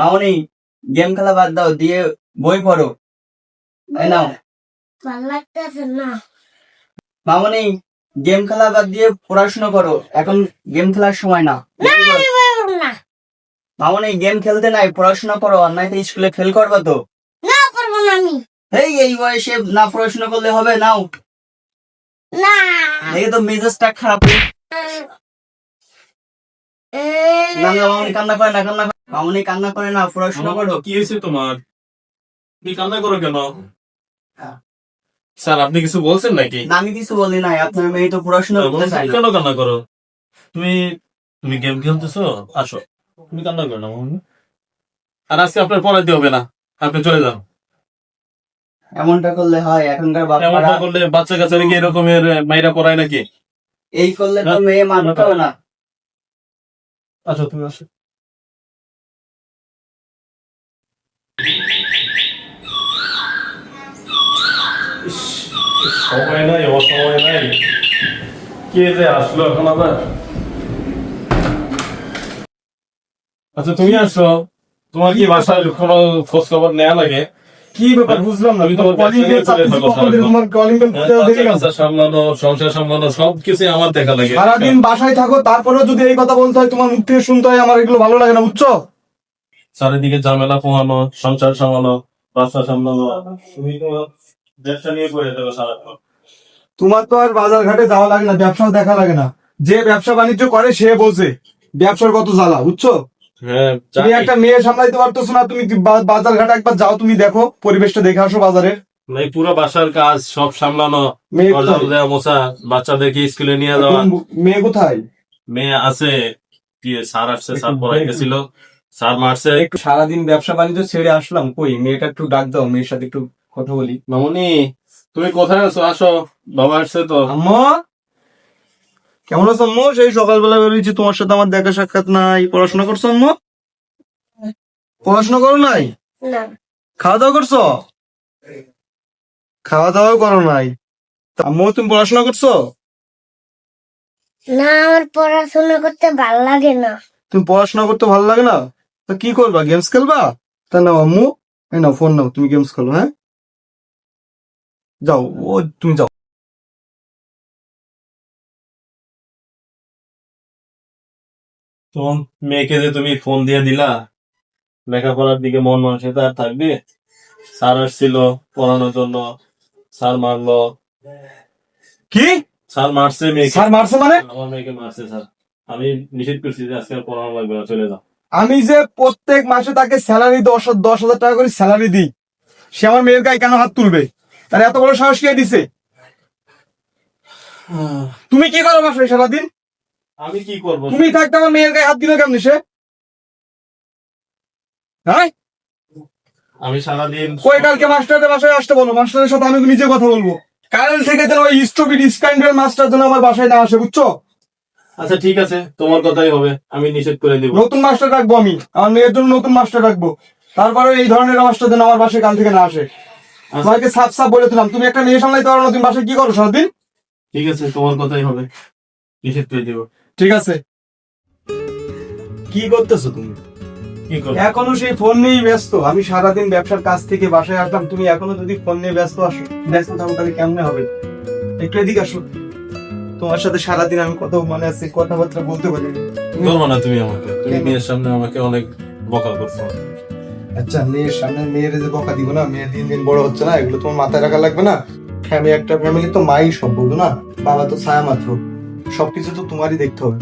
মামনি game খেলা বাদ দাও, দিয়ে বই পড়ো। এই নাও। ভালো লাগতেছে না। মামনি গেম খেলা বাদ দিয়ে পড়াশোনা করো, এখন গেম খেলার সময় না। না মামনি গেম খেলতে নাই, পড়াশোনা করো, আর নাই তো স্কুলে ফেল করবা তো। না করবো না আমি। এই বয়সে না পড়াশোনা করলে হবে? নাও। না এই তো মেজাজটা খারাপ। না না মামনি কান্না করে না, মামনি কান্না করে না, পড়াশোনা করো। কি হয়েছে তোমার? তুমি কান্না করো কেন? স্যার আপনি কিছু বলছেন নাকি? না আমি কিছু বলি নাই, আপনার মেয়ে তো পড়াশোনা করতে চায় না। কেন কান্না করো? তুমি তুমি গেম খেলতেছো, আসো। তুমি কান্না করো না মামনি। আর আজকে আপনার পড়াইতে হবে না, আপনি চলে যান। এমনটা করলে হয়? এখনকার এমনটা বাচ্চারা করলে বাচ্চা কাচ্চারা কি এরকমের মাইরা পড়ায় নাকি? এই করলে তো মেয়ে মানতে হবে না। আসো তুমি আসো। সময় নাই, অসময় নাই, কে যে আসলো এখন আবার। আচ্ছা তুমি আসো, তোমার কি বাসায় কোনো খোঁজ খবর নেওয়া লাগে? কি ব্যাপার বুঝলাম না। আমি তোমার কলিং বেল তোমার কলিং বেল দেখে গেছে। বাচ্চা সামলানো, সংসার সামলানো সবকিছু আমার দেখা লাগে। সারাদিন বাসায় থাকো, তারপরেও যদি এই কথা বলতে হয়, তোমার মুখ থেকে শুনতে হয়, আমার এগুলো ভালো লাগে না, বুঝছো? চারিদিকে ঝামেলা পোহানো, সংসার সামলানো, বাচ্চা সামলানো, তুমি তোমার ব্যবসা নিয়ে করে দেবো সারাক্ষণ। তোমার তো আর বাজার ঘাটে যাওয়া লাগে না, ব্যবসাও দেখা লাগে না। যে ব্যবসা বাণিজ্য করে সে বোঝে ব্যবসার কত জ্বালা, বুঝছো? হ্যাঁ তুমি একটা মেয়ে সামলাইতে পারতেছো না, তুমি বাজার ঘাটে একবার যাও, তুমি দেখো পরিবেশটা দেখে আসো বাজারের। এই পুরো বাসার কাজ সব সামলানো, মেয়ে দরজা কোথায়? দেওয়া, মোছা, বাচ্চাদেরকে স্কুলে নিয়ে যাওয়া। মেয়ে কোথায়? মেয়ে আছে, কি স্যার আসছে, স্যার পড়াইতেছিল, স্যার মারছে। একটু সারাদিন ব্যবসা বাণিজ্য ছেড়ে আসলাম, কই মেয়েটা একটু ডাক দাও, মেয়ের সাথে একটু কথা বলি। মামুনি তুমি কোথায় আছো? আসো, বাবা আসছে তো। আম্মা কেমন আছো আম্মু? সেই সকালবেলা বেরিয়েছি, তোমার সাথে আমার দেখা সাক্ষাৎ নাই। পড়াশোনা করছো আম্মু? পড়াশোনা করো নাই? না খাওয়া দাওয়া করছো? খাওয়া দাওয়াও করো নাই। তা আম্মু তুমি পড়াশোনা করছো? না আমার পড়াশোনা করতে ভালো লাগে না। তুমি পড়াশোনা করতে ভালো লাগে না? তা কি করবা, গেমস খেলবা? তা নাও আম্মু, এই নাও ফোন নাও, তুমি গেমস খেলো। হ্যাঁ যাও, ও তুমি যাও। তোমার মেয়েকে যে তুমি ফোন দিয়ে দিলা, লেখাপড়ার দিকে মন মানসিকতা আর থাকবে? স্যার আসছিল পড়ানোর জন্য, স্যার মারলো। কি স্যার মারছে মেয়েকে। স্যার মারছে মানে? আমার মেয়েকে মারছে স্যার। আমি নিষেধ করছি যে আজকে আর পড়ানো লাগবে না, চলে যাও। আমি যে প্রত্যেক মাসে তাকে স্যালারি 10,000 টাকা করে স্যালারি দিই, সে আমার মেয়ের গায়ে কেন হাত তুলবে? তার এত বড় সাহস কে দিছে? তুমি কি করো বাসায় সারাদিন? আমি কি করবো? তুমি থাকতে আমার মেয়ের গায়ে হাত দিল কেমনি সে? হ্যাঁ আমি সারাদিন কই কালকে মাস্টারের বাসায় আসতে বলো, মাস্টারের সাথে আমি নিজে কথা বলবো। কাল থেকে যেন ওই স্টুপিড স্ক্যান্ডাল মাস্টার যেন আমার বাসায় না আসে, বুঝছো? আচ্ছা ঠিক আছে, তোমার কথাই হবে, আমি নিষেধ করে দিব। নতুন মাস্টার রাখবো আমি, আমার মেয়ের জন্য নতুন মাস্টার রাখবো। তারপরে এই ধরনের মাস্টার যেন আমার বাসায় কাল থেকে না আসে। তোমাকে সাফ সাফ বলে দিলাম, তুমি একটা মেয়ে সামলাইতে পারো না, তুমি বাসায় কি করো সারাদিন? ঠিক আছে, তোমার কথাই হবে, নিষেধ করে দিব। ঠিক আছে। কি করতেছো তুমি? কি করবো? এখনো সেই ফোন নিয়েই ব্যস্ত। আমি সারাদিন ব্যবসার কাজ থেকে বাসায় আসলাম, তুমি এখনো যদি ফোন নিয়ে ব্যস্ত থাকো তাহলে কেমনে হবে? একটু এদিকে আসো, তোমার সাথে সারাদিন আমি কত মানে আছে কথাবার্তা বলতে পারি। বলবো না তুমি আমাকে, তুমি মেয়ের সামনে আমাকে অনেক বকা করছো। আচ্ছা মেয়ের সামনে মেয়ের যে বকা দিব না, মেয়ে দিন দিন বড় হচ্ছে না, এগুলো তোমার মাথায় রাখা লাগবে না। একটা ফ্যামিলি তো মাই সব, বলতো না, বাবা তো ছায়া মাত্র। সবকিছু তো তোমারই দেখতে হবে।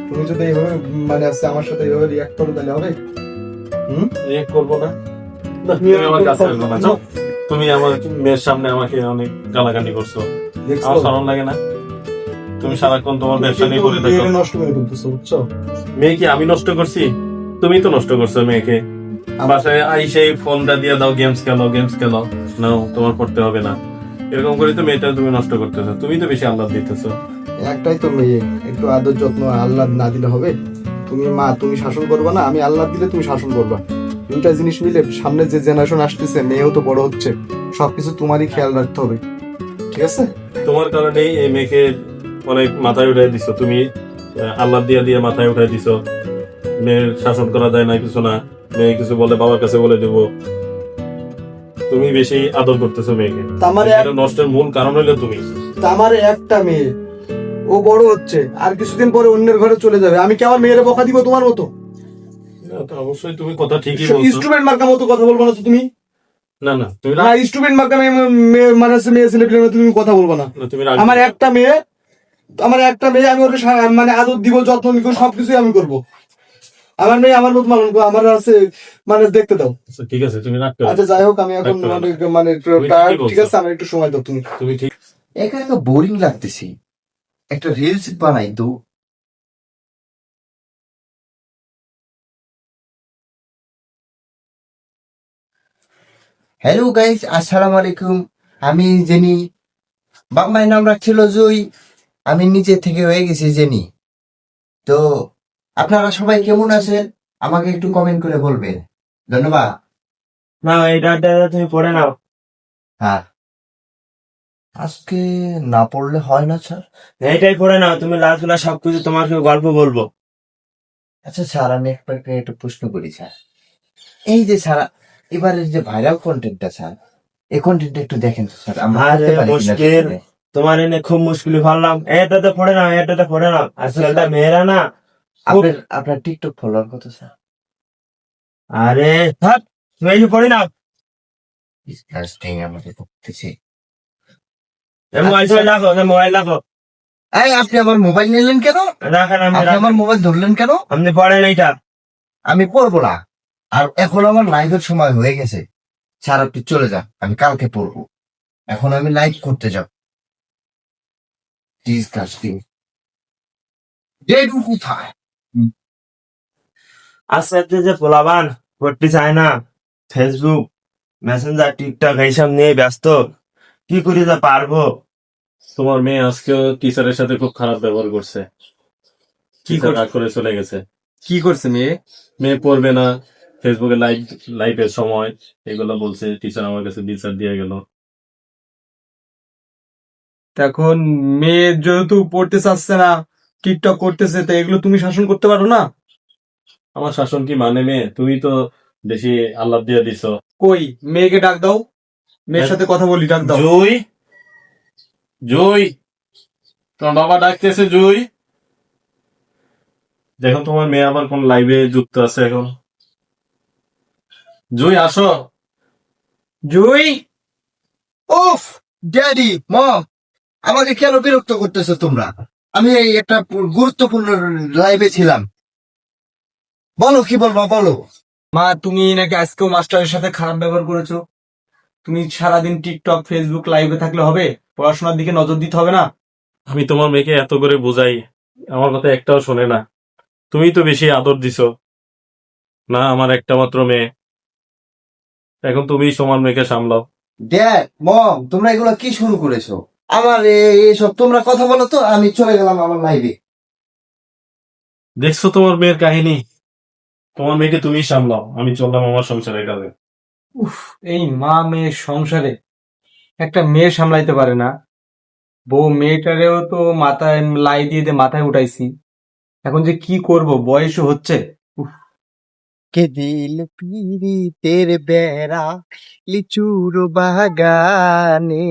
তুমি যদি এইভাবে মানে আছে আমার সাথে এইভাবে রিয়াক্ট করো তাহলে হবে? রিয়েক্ট করবো না। না, তুমি আমার কাছে আসবে না, যাও। তুমি আমার মেয়ের সামনে আমাকে অনেক গালাগালি করছো, আমার শরম লাগে না? তুমি সারাক্ষণ তোমার ব্যবসা নিয়ে করে থাকো। মেয়েকে নষ্ট করে ফেলতেছো, বুঝছো? মেয়ে কি আমি নষ্ট করছি? তুমি তো নষ্ট করছো মেয়েকে। বাসায় আইসেই ফোনটা দিয়ে দাও, গেমস খেলো, নাও তোমার পড়তে হবে না। এরকম করে তো মেয়েটা তুমি নষ্ট করতেছো, তুমি তো বেশি আহ্লাদ দিতেছো। একটাই তো মেয়ে, একটু আদর যত্ন আল্লাহ না দিলে হবে? তুমি মা, তুমি শাসন করবা না, আমি আল্লাহ দিলে তুমি শাসন করবা। দুইটা জিনিস মিলে সামনে যে জেনারেশন আসতেছে, মেয়েও তো বড় হচ্ছে, সবকিছু তোমারই খেয়াল রাখতে হবে, ঠিক আছে? তোমার কারণেই এই মেয়েকে অনেক মাথায় উঠাই দিছো, তুমি আল্লাহ দিয়ে মাথায় উঠাই দিছো। মেয়ের শাসন করা যায় না, কিছু না, মেয়ে কিছু বলে বাবার কাছে বলে দেবো। তুমি বেশি আদর করতেছো মেয়েকে। আমার এটা নষ্টের মূল কারণ হলো তুমি। আমার একটা মেয়ে, ও বড় হচ্ছে, আর কিছুদিন পরে অন্যের ঘরে চলে যাবে। আমি কি আমার মেয়েরে বকা দিব তোমার মতো? না, তো অবশ্যই তুমি কথা ঠিকই বলছো। ইনস্ট্রুমেন্ট মার্কা মতো কথা বলবো না তো তুমি। না না তুমি না, ইনস্ট্রুমেন্ট মার্কা মানে মেয়ে ছেলে পেলে তুমি কথা বলবো না। তুমি রাগ আমার একটা মেয়ে, আমি ওকে মানে আদর দিব, যত্ন নিব, সবকিছুই আমি করবো। আমার মেয়ে আমার মতো মানুষ, আমার আছে মানে দেখতে দাও। আচ্ছা, ঠিক আছে তুমি রাগ করো। আচ্ছা যাই হোক, আমি এখন মানে তুমি tired, ঠিকই বলছো। ঠিক আছে, আমার একটু সময় দাও তুমি। তুমি ঠিক। একা একা বোরিং লাগতেছি, একটা রিলস বানাই তো। হ্যালো গাইস, আসসালামু আলাইকুম। আমি জেনি, বাপ মায়ের নাম রাখছিল জুই, আমি নিচে থেকে হয়ে গেছি জেনি। তো আপনারা সবাই কেমন আছেন আমাকে একটু কমেন্ট করে বলবেন, ধন্যবাদ। না, এটা তুমি পড়ে নাও। হ্যাঁ, আজকে না পড়লে হয় না স্যার? এইটাই পড়ে নাও, তুমি লাস্ট গুলা সবকিছু তোমাকে গল্প বলবো। আচ্ছা স্যার, আমি একটা প্রশ্ন করি স্যার। এই যে স্যার, এবারের যে ভাইরাল কন্টেন্টটা স্যার, এই কন্টেন্টটা একটু দেখেন তো স্যার, আমরা আরে করতে পারি কিনা মুশকিল, আসলে। তোমার এনে খুব মুশকিল ভাবলাম। এটাতে পড়ে নাও, এটাতে পড়ে নাও। আজকালটা মেয়েরা না খুব- আপনার টিকটক ফলোয়ার কত স্যার? আরে থাক, তুমি এই যে পড়ে নাও। ডিসকাস্টিং আমাকে করতেছে। মোবাইল রাখো, মোবাইল রাখো। এই, আপনি আমার মোবাইল নিলেন কেন? রাখেন, আমি আপনি আমার মোবাইল ধরলেন কেন? আপনি পড়েন এইটা। আমি পড়বো না, আর এখন আমার লাইভের সময় হয়ে গেছে। স্যার আপনি চলে যান, আমি কালকে পড়বো, এখন আমি লাইভ করতে যাব। ডিসকাস্টিং। ডেডু কোথায়? আস্তে আস্তে যে পোলাবান পড়তে চায় না, ফেসবুক, মেসেঞ্জার, টিকটক এইসব নিয়ে ব্যস্ত, কি করে যা পারবো। তোমার মেয়ে আজকেও টিচারের সাথে খুব খারাপ ব্যবহার করছে। কি টিচার রাগ করে চলে গেছে। কি করছে মেয়ে? মেয়ে পড়বে না, ফেসবুকে লাইভের সময় এগুলো বলছে। টিচার আমার কাছে বিচার দিয়ে গেল। এখন মেয়ে যেহেতু পড়তে চাচ্ছে না, টিকটক করতেছে, তো এগুলো তুমি শাসন করতে পারো না? আমার শাসন কি মানে মেয়ে? তুমি তো বেশি আল্লাহ দিয়ে দিছ। কই, মেয়েকে ডাক দাও, মেয়ের সাথে কথা বলি, ডাক দাও। জুই, জুই, তোমার বাবা ডাকতেছে। জুই, দেখো তোমার মেয়ে আবার কোন লাইভে যুক্ত আছে এখন। জুই আসো। জুই, উফ, ড্যাডি, মম, আমাকে কেন বিরক্ত করতেছো তোমরা? আমি এই একটা গুরুত্বপূর্ণ লাইভে ছিলাম। বলো কি বলবো, বলো। মা তুমি নাকি আজকেও মাস্টারের সাথে খারাপ ব্যবহার করেছো। তুমি সারাদিন টিকটক ফেসবুক লাইভে থাকলে হবে? পড়াশোনার দিকে নজর দিতে হবে না? আমি তোমার মেয়েকে এত করে বোঝাই, আমার কথা একটাও শোনে না। তুমি তো বেশি আদর দিছো না, আমার একটা মাত্র মেয়ে। এখন তুমি সমান মেয়েকে সামলাও। ড্যাড, মম, তোমরা এগুলো কি শুরু করেছো? আমার এসব তোমরা কথা বলো তো, আমি চলে গেলাম আমার লাইভে। দেখছো তোমার মেয়ের কাহিনী? তোমার মেয়েকে তুমি সামলাও, আমি চললাম আমার সংসারের কাজে। উফ, এই মা মেয়ের সংসারে একটা মেয়ে সামলাইতে পারে না। বউ মেয়েটারেও তো মাথায় লাই দিয়ে মাথায় উঠাইছি, এখন যে কি করব, বয়সও হচ্ছে। কে দিল পীড়িতের বেড়া লিচুর বাগানে,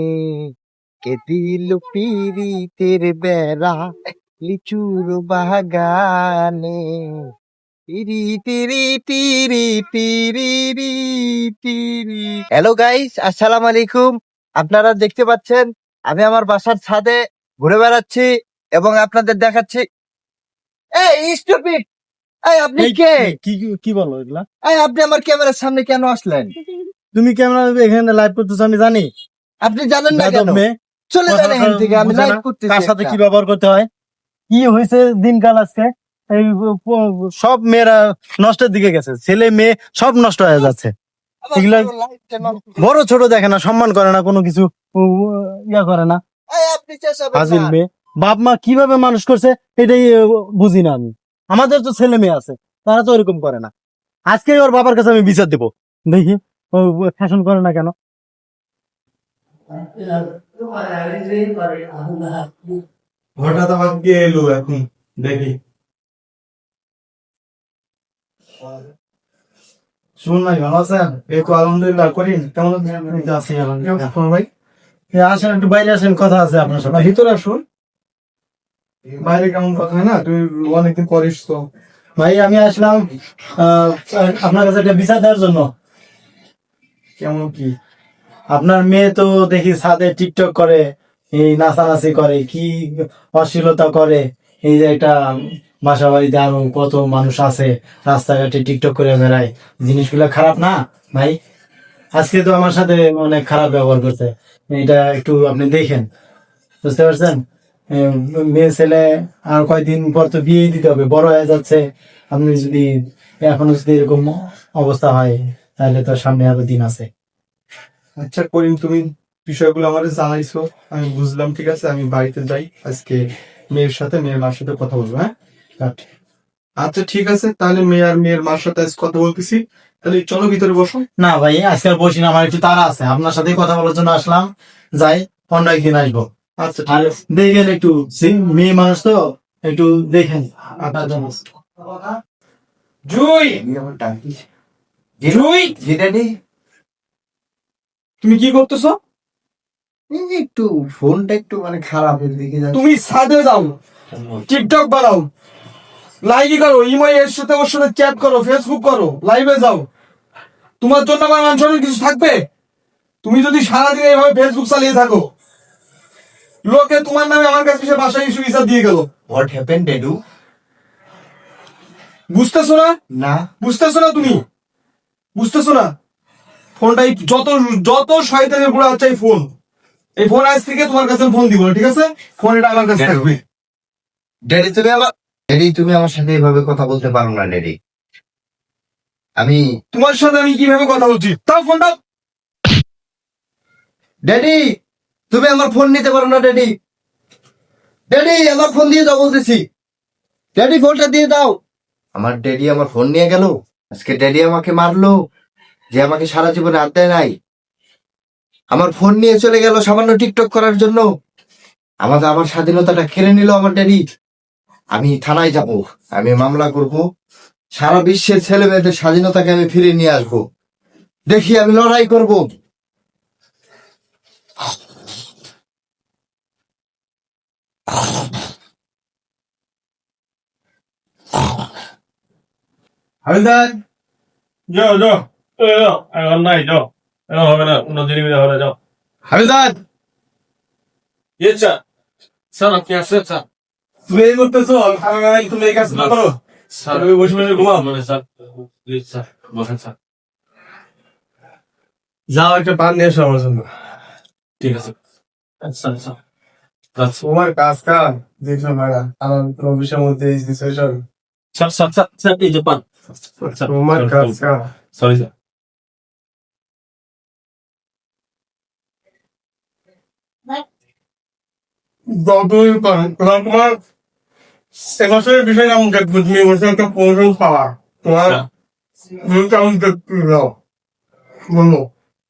কে দিল পীড়িতের বেড়া লিচুর বাগানে, তিরি তিরি তিরি তিরি রি তিরি। হ্যালো গাইস, আসসালামু আলাইকুম। আপনারা দেখতে পাচ্ছেন আমি আমার বাসার ছাদে ঘুরে বেড়াচ্ছি এবং আপনাদের দেখাচ্ছি। এই স্টুপিড, এই আপনি কে? কি বলো এগুলা? এই আপনি আমার ক্যামেরার সামনে কেন আসলেন? তুমি ক্যামেরা এখানে লাইভ করতেছো, আমি জানি। আপনি জানেন না কেন? চলে যান এখান থেকে, আমি লাইভ করতেছি। কার সাথে একটা। কি ব্যবহার করতে হয়? কি হয়েছে দিনকাল আজকে? এই সব মেয়েরা নষ্টের দিকে গেছে, ছেলে মেয়ে সব নষ্ট হয়ে যাচ্ছে। আমার এগুলা- পুরো লাইফটা নষ্ট। বড় ছোট দেখে না, সম্মান করে না, কোনো কিছু ইয়া করে না। এই আপনি চেঁচাবেন হাজির না। মেয়ে, বাপ মা কিভাবে মানুষ করছে এটাই বুঝি না আমি। আমাদের তো ছেলে মেয়ে আছে, তারা তো এরকম করে না। আজকে ওর বাবার কাছে আমি বিচার দেবো, দেখি ও শাসন করে না কেন। হঠাৎ আবার কে এলো এখন, দেখি। শুন ভাই ভালো আছেন? এই তো আলহামদুলিল্লাহ করিম কেমন আছি আলহামদুলিল্লাহ ভাই। আসেন একটু বাইরে আসেন, কথা আছে আপনার সাথে। ভিতরে আসুন। বাইরে কেমন কথা হয় না, তুই অনেকদিন পরিস তো। ভাই আমি আসলাম আপনার কাছে একটা বিচার দেওয়ার জন্য। কেমন কি? আপনার মেয়ে তো দেখি ছাদে টিকটক করে, এই নাচানাচি করে, কি অশ্লীলতা করে। এই যে একটা বাসা বাড়িতে আরো কত মানুষ আছে রাস্তাঘাটে টিকটক করে বেড়ায়, জিনিসগুলো খারাপ না ভাই? আজকে তো আমার সাথে অনেক খারাপ ব্যবহার করছে, এটা একটু আপনি দেখেন, বুঝতে পারছেন? এ, মেয়ে ছেলে আর কয়দিন পর তো বিয়ে দিতে হবে, বড় হয়ে যাচ্ছে। আপনি যদি এখনো যদি এরকম অবস্থা হয় তাহলে তো সামনে আরো দিন আছে। আচ্ছা করিম, তুমি বিষয়গুলো আমাদের জানাইছো, আমি বুঝলাম, ঠিক আছে। আমি বাড়িতে যাই আজকে, মেয়ের মার সাথে কথা বলবো। হ্যাঁ কাট। আচ্ছা ঠিক আছে, তাহলে মেয়ের মার সাথে আজ কথা বলতেছি। তাহলে চলো ভিতরে বসো। না ভাই আজকে আর বসি না, আমার একটু তাড়া আছে, আপনার সাথে কথা বলার জন্য আসলাম। যাই, অন্য একদিন আসবো। আচ্ছা আর দেখেন একটু, মেয়ে মানুষ তো একটু দেখেন। জুই, জুই, তুমি কি করতেছো? একটু ফোনটা একটু মানে খারাপের দিকে যাচ্ছে। তুমি ছাদে যাও, টিকটক বানাও, লাইভই করো, ইমো এর সাথে ওর সাথে চ্যাট করো, ফেসবুক করো, লাইভে যাও। তোমার জন্য আমার মান সম্মান কিছু থাকবে? তুমি যদি সারাদিন এইভাবে ফেসবুক চালিয়ে থাকো, লোকে তোমার নামে আমার কাছে এসে বাসায় ইস্যু বিচার দিয়ে গেল। হোয়াট হ্যাপেন্ড ডেডু? বুঝতেছো না? না, বুঝতেছো না তুমি? বুঝতেছো না? ফোনটাই যত যত শয়তানের গুণা হচ্ছে এই ফোন। এই ফোন আজ থেকে তোমার কাছে ফোন দিব না, ঠিক আছে? ফোন এটা আমার কাছে থাকবে। ড্যাডি তুমি আমার সাথে এভাবে কথা বলতে পারো না ড্যাডি। আমি তোমার সাথে আমি কিভাবে কথা বলছি? তাও ফোন দাও। ড্যাডি তুমি আমার ফোন নিতে পারো না ড্যাডি। ড্যাডি আমার ফোন দিয়ে দাও বলতেছি। ড্যাডি ফোনটা দিয়ে দাও। আমার ড্যাডি আমার ফোন নিয়ে গেল। আজকে ড্যাডি আমাকে মারলো, যে আমাকে সারা জীবনে হাত দেয় নাই। আমার ফোন নিয়ে চলে গেল সামান্য টিকটক করার জন্য। আমার স্বাধীনতাটা কেড়ে নিল আমার ড্যাডি। আমি থানায় যাব, আমি মামলা করব, সারা বিশ্বের ছেলে মেয়েদের স্বাধীনতাকে আমি ফিরে নিয়ে আসবো। দেখি আমি লড়াই করব। হাবিলদার, যাও যাও যাও, এখন নাই, যাও, এখন হবে না, অন্য দিনই হবে, যাও। হাবিলদার, ইয়ে স্যার, স্যার আপনি আসছেন স্যার? তুমি এই করতেছো, তুমি এই কাজ না করো। স্যার আমি বসে বসে ঘুমাও মানে স্যার, প্লিজ স্যার বসেন স্যার। যাও একটা পান নিয়ে এসো আমার জন্য। ঠিক আছে আচ্ছা আচ্ছা। তোমার কাজ কাজ দেখছো মারা, আমার অফিসের মধ্যে এই situation. Sir sir sir sir এই যে পান। তোমার কাজ কাজ সরি স্যার। যতই পারেন তোমার এবছরের বিষয় আমি দেখবো, তুমি এবছর একটা প্রমোশন পাওয়া, তোমার আমি দেখতে যাও বলবো।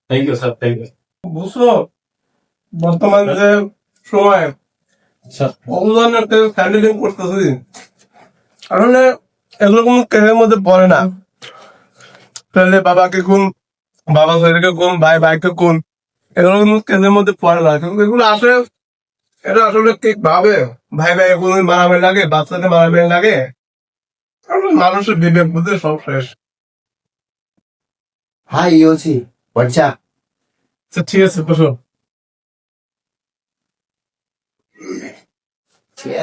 Thank you sir, thank you. বুঝছো, বর্তমান যে সময় স্যার অবদানের হ্যান্ডেলিং করতেছি, আসলে এগুলো কোনো কেসের মধ্যে পড়ে না। তাহলে বাবাকে কোন, বাবা ছেলেকে কোন, ভাই ভাইকে কোন, এগুলো কোনো কেসের মধ্যে পড়ে না। কিন্তু এগুলো আসলে, এটা আসলে ঠিক ভাবে ভাই ভাই কোনো মারামারি লাগে, বাচ্চাদের মারামারি লাগে, আসলে মানুষের বিবেক বুদ্ধি সব শেষ। হাই ইয়োসি, হোয়াটস আপ? আচ্ছা ঠিক আছে, বসো।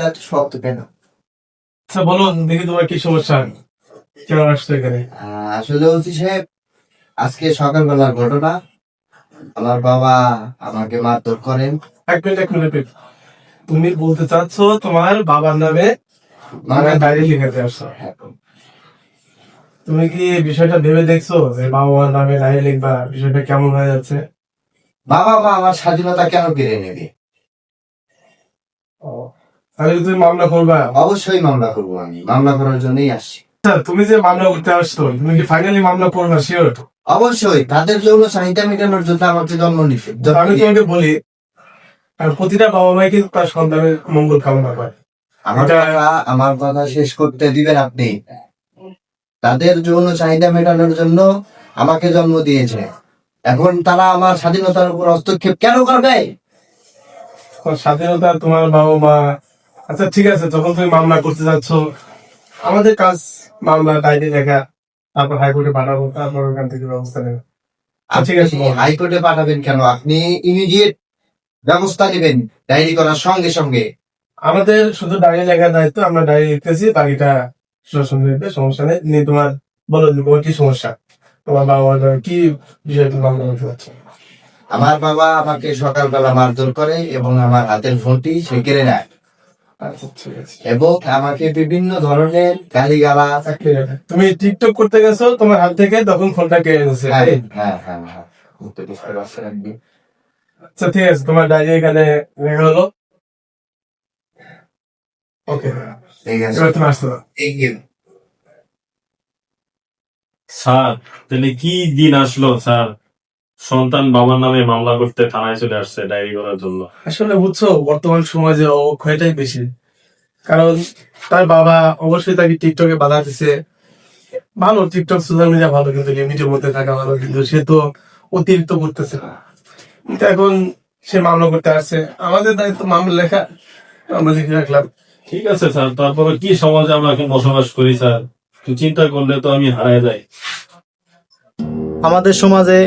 এত শক্ত কেন? আচ্ছা বলো, দেখি তোমার কি সমস্যা, কেন আসছো এখানে? আসলে ওসি সাহেব, আজকে সকালবেলার ঘটনা। আমার বাবা আমাকে মারধর করেন। এক মিনিট, তুমি বলতে চাচ্ছ তোমার বাবার নামে মানে ডায়েরি লিখাতে আসছো? তুমি কি এই বিষয়টা ভেবে দেখছো যে বাবা মার নামে ডায়েরি লিখবা, বিষয়টা কেমন হয়ে যাচ্ছে? বাবা মা আমার স্বাধীনতা কেন কেড়ে নেবে? তাহলে তুমি মামলা করবা? অবশ্যই মামলা করবো, আমি মামলা করার জন্যই আসছি। আচ্ছা, তুমি যে মামলা করতে আসছো, তুমি কি ফাইনালি মামলা করবা শিওর? অবশ্যই তাদের যৌন চাহিদা মেটানোর জন্য আমাকে জন্ম নিছে। আমি তোমাকে বলি, আর প্রতিটা বাবা মাই কিন্তু তার সন্তানের মঙ্গল কামনা করে। আমার কথা শেষ করতে দিবেন আপনি? তাদের যৌন চাহিদা মেটানোর জন্য আমাকে জন্ম দিয়েছে। এখন তারা আমার স্বাধীনতার উপর হস্তক্ষেপ কেন করবে? তোমার স্বাধীনতা তোমার বাবা মা। আচ্ছা ঠিক আছে, যখন তুমি মামলা করতে যাচ্ছ, আমাদের কাজ মামলা ডায়েরি লেখা, তারপর হাইকোর্টে পাঠাবো, তারপর ওখান থেকে ব্যবস্থা নেবে। ঠিক আছে, আপনি হাইকোর্টে পাঠাবেন কেন? আপনি ইমিডিয়েট ব্যবস্থা নেবেন ডায়েরি করার সঙ্গে সঙ্গে। আমাদের শুধু ডায়েরি লেখার দায়িত্ব, আমরা ডায়েরি লিখতেছি, বাকিটা প্রশাসন দেখবে, সমস্যা নেই। নিয়ে তোমার বলো তোমার কি সমস্যা, তোমার বাবা মা কি বিষয়ে তুমি মামলা করতে যাচ্ছ? আমার বাবা আমাকে সকালবেলা মারধর করে এবং আমার হাতের ফোনটি সে কেড়ে নেয় আচ্ছা ঠিক আছে। এবং আমাকে বিভিন্ন ধরনের গালিগালাজ। এক মিনিট। তুমি টিকটক করতে গেছো, তোমার হাত থেকে তখন ফোনটা কেড়ে নিয়েছে। হ্যাঁ হ্যাঁ হ্যাঁ হ্যাঁ, বুঝতে পারছেন আপনি? আচ্ছা ঠিক আছে, তোমার ডায়েরি এখানে লেখা হলো। ওকে, ঠিক আছে, এবার তুমি আসতে পারো। Thank you. স্যার তাহলে কি দিন আসলো স্যার, সন্তান বাবার নামে মামলা করতে থানায় চলে আসছে ডায়েরি করার জন্য। আসলে বুঝছো, বর্তমান সমাজে অক্ষয়টাই বেশি। কারণ তার বাবা অবশ্যই তাকে টিকটকে বাধা দিছে। ভালো, টিকটক সোশ্যাল মিডিয়া ভালো, কিন্তু লিমিটের মধ্যে থাকা ভালো। কিন্তু সে তো অতিরিক্ত করতেছে। কিন্তু এখন সে মামলা করতে আসছে, আমাদের দায়িত্ব মামলা লেখা, আমরা লিখে রাখলাম। ঠিক আছে স্যার, তারপরে কি সমাজে আমরা এখন বসবাস করি স্যার, একটু চিন্তা করলে তো আমি হারায় যাই। আমাদের সমাজে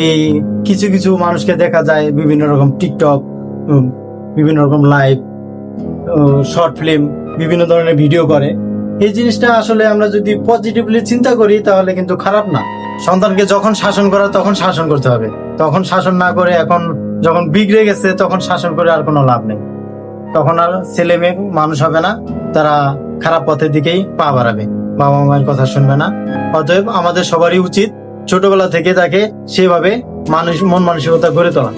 এই কিছু কিছু মানুষকে দেখা যায় বিভিন্ন রকম টিকটক, বিভিন্ন রকম লাইভ, শর্ট ফিল্ম, বিভিন্ন ধরনের ভিডিও করে। এই জিনিসটা আসলে আমরা যদি পজিটিভলি চিন্তা করি তাহলে কিন্তু খারাপ না। সন্তানকে যখন শাসন করা তখন শাসন করতে হবে, তখন শাসন না করে এখন যখন বিগড়ে গেছে তখন শাসন করে আর কোনো লাভ নেই। তখন আর ছেলে মেয়ে মানুষ হবে না, তারা খারাপ পথের দিকেই পা বাড়াবে, বাবা মায়ের কথা শুনবে না। অতএব আমাদের সবারই উচিত ছোটবেলা থেকে তাকে সেভাবে মন মানসিকতা গড়ে তোলা।